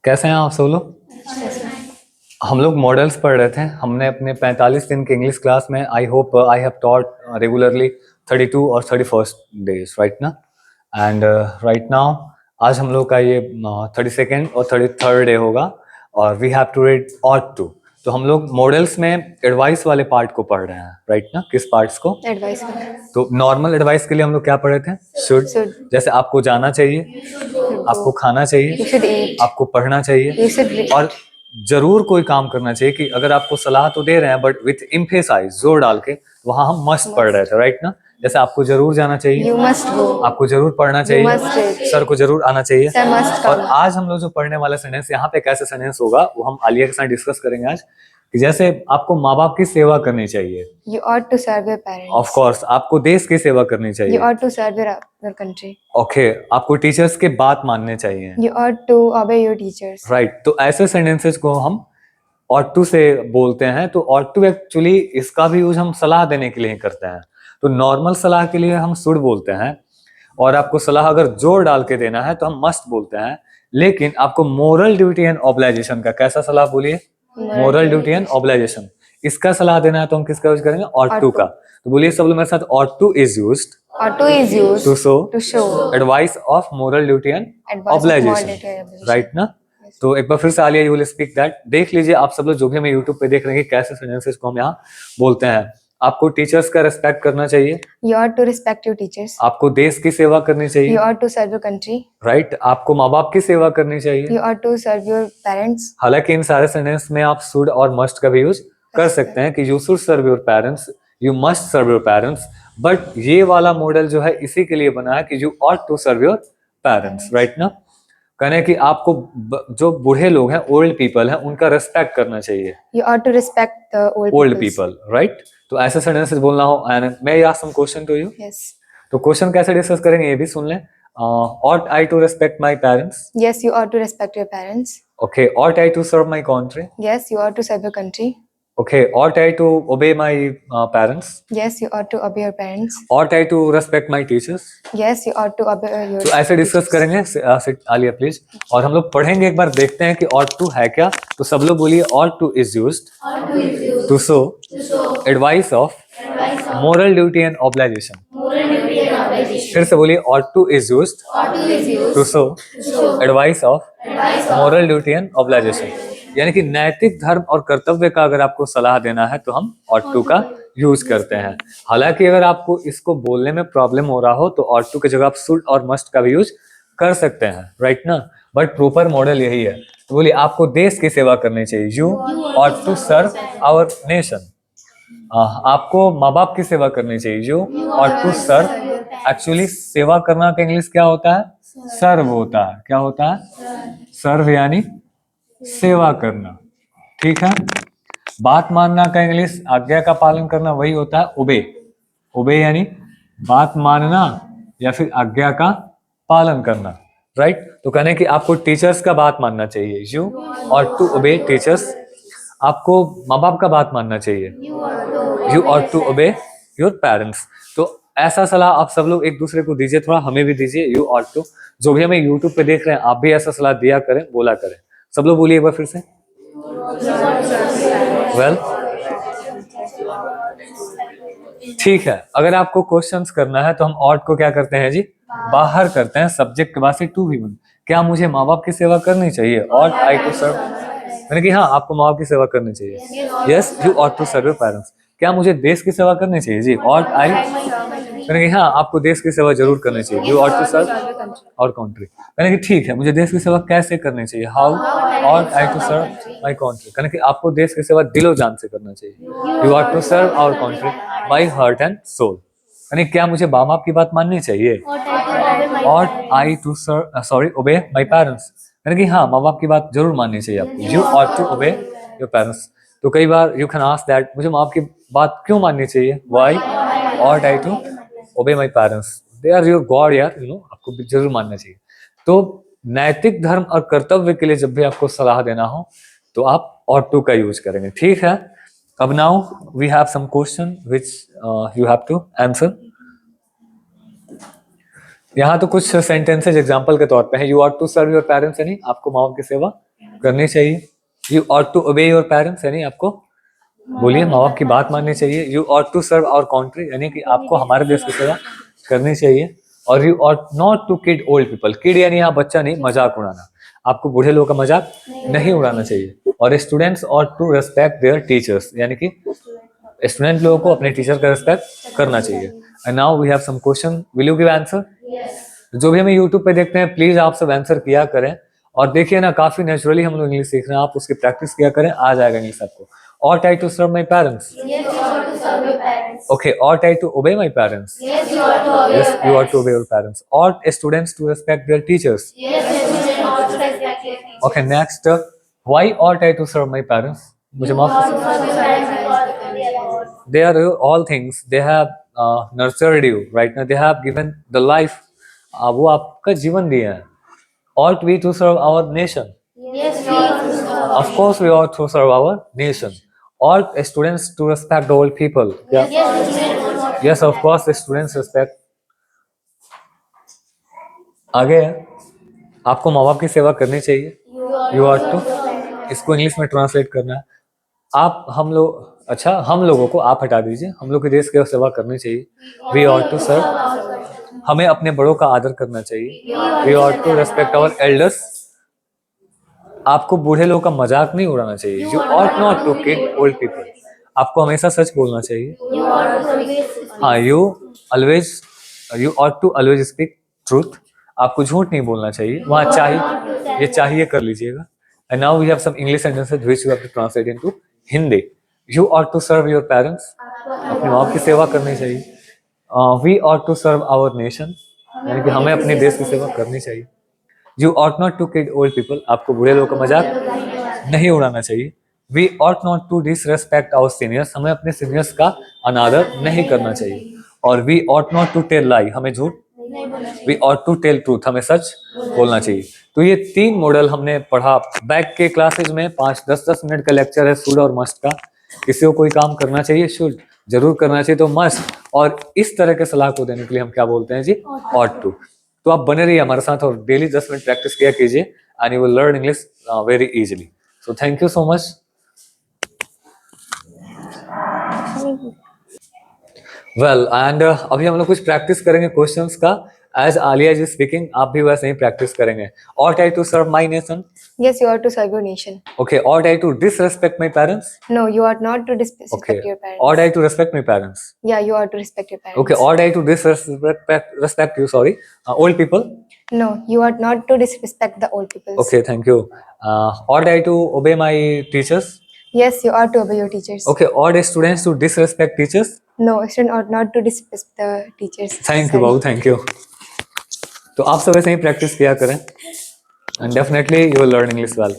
कैसे हैं आप सब लोग? हम लोग मॉडल्स पढ़ रहे थे। हमने अपने 45 दिन के इंग्लिश क्लास में I hope I have taught regularly 32 और 31 डेज, राइट ना? एंड राइट नाउ आज हम लोग का ये 32nd और 33rd डे होगा और we have to read ought to. तो हम लोग मॉडल्स में एडवाइस वाले पार्ट को पढ़ रहे हैं, राइट ना? किस पार्ट्स को? एडवाइस। तो नॉर्मल एडवाइस के लिए हम लोग क्या पढ़ रहे थे? शुड। जैसे आपको जाना चाहिए, आपको खाना चाहिए, आपको पढ़ना चाहिए और जरूर कोई काम करना चाहिए। कि अगर आपको सलाह तो दे रहे हैं बट विथ एम्फेसाइज, जोर डाल के, वहां हम मस्ट पढ़ रहे थे, राइट ना? जैसे आपको जरूर जाना चाहिए, You must go. आपको जरूर पढ़ना You चाहिए, must read. सर को जरूर आना चाहिए। Sir must come. और आज हम लोग जो पढ़ने वाला सेंटेंस, यहाँ पे कैसे सेंटेंस होगा वो हम आलिया के साथ डिस्कस करेंगे आज। कि जैसे आपको माँ बाप की सेवा करनी चाहिए, You ought to serve your parents. Of course. आपको देश की सेवा करनी चाहिए, You ought to serve your country. Okay. आपको टीचर्स के बात मानने चाहिए, You ought to obey your teachers. Right. तो ऐसे सेंटेंसेस को हम ought to से बोलते हैं। तो ought to एक्चुअली इसका भी यूज हम सलाह देने के लिए ही करते हैं। तो नॉर्मल सलाह के लिए हम शुड बोलते हैं और आपको सलाह अगर जोर डाल के देना है तो हम मस्ट बोलते हैं। लेकिन आपको मोरल ड्यूटी एंड ऑब्लाइजेशन का कैसा सलाह बोलिए? मोरल ड्यूटी एंड ऑब्लाइजेशन, इसका सलाह देना है तो हम किसका यूज करेंगे? ought to का। तो बोलिए सब लोग मेरे साथ, ought to is used Ought to is used to show advice of moral duty and advice of obligation, moral duty and obligation. Right ना? तो एक बार फिर से Alia, you will speak that. देख लीजिए आप सब लोग जो भी हमें यूट्यूब पे देख रहे हैं कि कैसे सेंटेंसेस को हम यहाँ बोलते हैं। आपको टीचर्स का रिस्पेक्ट करना चाहिए, You ought to respect your teachers. आपको देश की सेवा करनी चाहिए, You ought to serve your country. Right. आपको माँ बाप की सेवा करनी चाहिए। You ought to serve your parents. हालांकि इन सारे सेंटेंस में आप शुड और मस्ट का भी यूज कर सकते हैं कि you should serve your parents, you must serve your parents. But ये वाला मॉडल जो है इसी के लिए बना है कि you ought to serve your parents, right ना? कहने कि आपको जो बूढ़े लोग हैं, ओल्ड पीपल हैं, उनका रिस्पेक्ट करना चाहिए, You ought to respect the old old peoples. People, right. तो ऐसे सेंटेंसेस बोलना हो। एंड मैं ask some question to you. Yes. तो क्वेश्चन कैसे डिस्कस करेंगे ये भी सुन लें। ought I to respect my parents? Yes, you ought to respect your parents. Okay. ought I to serve my country? Yes, you ought to serve your country. Okay. ought I to obey my parents? Yes, you ought to obey your parents. ought I to respect my teachers? Yes, you ought to obey your तो ऐसे discuss teachers. करेंगे। Sit Alia please. और हम लोग पढ़ेंगे, एक बार देखते हैं कि ought to है क्या। तो सब लोग बोलिए, ought to is used to show advice of moral duty and obligation। फिर से बोलिए, ought to is used to show advice of moral duty and obligation। यानी कि नैतिक धर्म और कर्तव्य का अगर आपको सलाह देना है तो हम ought to का यूज करते हैं। हालांकि अगर आपको इसको बोलने में प्रॉब्लम हो रहा हो तो ought to की जगह आप should और must का भी यूज कर सकते हैं, राइट ना? बट प्रॉपर मॉडल यही है। तो बोलिए, आपको देश की सेवा करनी चाहिए, you ought to serve our nation। आपको माँ बाप की सेवा करनी चाहिए, you ought to serve। Actually सेवा करना का इंग्लिश क्या होता है? सर्व होता है। क्या होता है? सर्व यानी सेवा करना, ठीक है। बात मानना का इंग्लिश, आज्ञा का पालन करना, वही होता है ओबे। ओबे यानी बात मानना या फिर आज्ञा का पालन करना, राइट। तो कहने कि आपको टीचर्स का बात मानना चाहिए, you ought to obey teachers. आपको माँ बाप का बात मानना चाहिए, you ought to obey your parents. तो ऐसा सलाह आप सब लोग एक दूसरे को दीजिए, थोड़ा हमें भी दीजिए, यू ought to। जो भी हमें यूट्यूब पे देख रहे हैं आप भी ऐसा सलाह दिया करें, बोला करें। सब लोग बोलिए एक बार फिर से। वेल, ठीक है। अगर आपको क्वेश्चंस करना है तो हम ought को क्या करते हैं जी? बाहर करते हैं। सब्जेक्ट के बाद से टू भी बन। क्या मुझे माँ बाप की सेवा करनी चाहिए? ought I to serve, यानी कि हाँ, आपको माँ बाप की सेवा करनी चाहिए। Yes, you ought to serve your parents। क्या मुझे देश की सेवा करनी चाहिए जी? ought I, यानी कि हाँ, आपको देश की सेवा जरूर करनी चाहिए, you ought to serve our country। यानी कि ठीक है, मुझे देश की सेवा कैसे करनी चाहिए? How ought I to serve my country। यानी कि आपको देश की सेवा दिलो जान से करना चाहिए, you ought to serve our country by heart and soul। यानी क्या मुझे माँ बाप की बात माननी चाहिए? ought I to serve obey my parents। यानी कि हाँ, माँ बाप की बात जरूर माननी चाहिए आपको, you ought to obey your parents। तो कई बार यू कैन आस्क दैट, मुझे माँ बाप की बात क्यों माननी चाहिए? why ought I to obey my parents, they are your God यार, आपको भी जरूर मानना चाहिए। तो नैतिक धर्म और कर्तव्य के लिए जब भी आपको सलाह देना हो तो आप ought to का यूज करेंगे, ठीक है। अब now we have some question which you have to answer. यहाँ तो कुछ सेंटेंसेज एग्जांपल के तौर पे है। You ought to serve your parents यानी आपको माँ बाप की सेवा करनी चाहिए। You ought to obey your parents, यानी आपको बोलिए माँ बाप की बात माननी चाहिए। You ought to serve our country, यानी कि आपको हमारे देश की सेवा करनी चाहिए। और you ought not to kid old people, kid यानी यहाँ बच्चा नहीं, मजाक उड़ाना, आपको बूढ़े लोगों का मजाक नहीं उड़ाना चाहिए। और students ought to respect their teachers, यानी कि स्टूडेंट लोगों को अपने टीचर का रिस्पेक्ट करना चाहिए। And now we have some question, will you give answer? जो भी हमें यूट्यूब पे देखते हैं प्लीज आप सब आंसर किया करें। और देखिए ना, काफी नेचुरली हम लोग इंग्लिश सीख रहे हैं, आप उसकी प्रैक्टिस किया करें, आ जाएगा इंग्लिश आपको। Ought I to serve my parents? Yes, you ought to serve your parents. Okay, ought I to obey my parents? Yes, you ought to obey Yes, your you ought parents. to obey your parents. Ought students to respect their teachers? Yes, your children ought to respect their teachers. Okay, next, why ought I to serve my parents? मुझे You माफ ought to serve your parents because they are yours. they are all things, they have nurtured you right now, they have given the life, वो आपका जीवन दिए हैं। Ought we to serve our nation? Yes, you ought to serve. Of course we ought to serve our nation. Ought students to respect the old people? Yeah. Yes, your children ought to. Yes, of course the students respect. आगे है, आपको माँ बाप की सेवा करनी चाहिए। You ought You ought to, इसको इंग्लिश में ट्रांसलेट करना है। आप हम लोग, अच्छा हम लोगों को आप हटा दीजिए, हम लोग के देश की सेवा करनी चाहिए। वी ought to serve, हमें अपने बड़ों का आदर करना चाहिए। We ought to respect our elders, आपको बूढ़े लोगों का मजाक नहीं उड़ाना चाहिए। You ought not to kid old people, आपको हमेशा सच बोलना चाहिए। You ought to always. हाँ, you ought to always speak truth, आपको झूठ नहीं बोलना चाहिए। वहाँ चाहिए, ये चाहिए कर लीजिएगा। And now we have some English sentences which you have to translate into Hindi. You ought to serve your parents, अपने माँ बाप की सेवा करनी चाहिए। We ought to serve our nation, यानी कि हमें अपने देश की सेवा करनी चाहिए। You ought not to kid old people, आपको बूढ़े लोगों का मजाक नहीं उड़ाना चाहिए। We ought not to disrespect our seniors, हमें अपने सीनियर्स का अनादर नहीं करना चाहिए। और we ought not to tell lie, हमें झूठ, we ought to tell truth, हमें सच बोलना चाहिए। तो ये 3 मॉडल हमने पढ़ा। बैक के क्लासेज में 5-10 मिनट का लेक्चर है शुड और मस्ट का। किसी को कोई काम करना चाहिए, शुड जरूर करना चाहिए, तो मस्ट, और इस तरह के सलाह को देने के लिए हम क्या बोलते हैं जी, ought to। तो आप बने रहिए हमारे साथ और डेली 10 मिनट प्रैक्टिस किया कीजिए and you will learn English very easily. So thank you so much. Well and अभी हम लोग कुछ प्रैक्टिस करेंगे क्वेश्चंस का। एज आलिया जी स्पीकिंग, आप भी वैसे ही प्रैक्टिस करेंगे। ought I to serve my nation? Yes, you ought to serve your nation. Okay, ought I to disrespect my parents? No, you ought not to disrespect Okay, your parents. ought I to respect my parents? Yeah, you ought to respect your parents. Okay, ought I to disrespect you, sorry, old people? No, you ought not to disrespect the old people. Okay, thank you. Ought I to obey my teachers? Yes, you ought to obey your teachers. Okay, ought students to disrespect teachers? No, a student ought not to disrespect the teachers. Thank you Babu, thank you. तो आप सब ऐसे ही practice किया करें and definitely you will learn English well.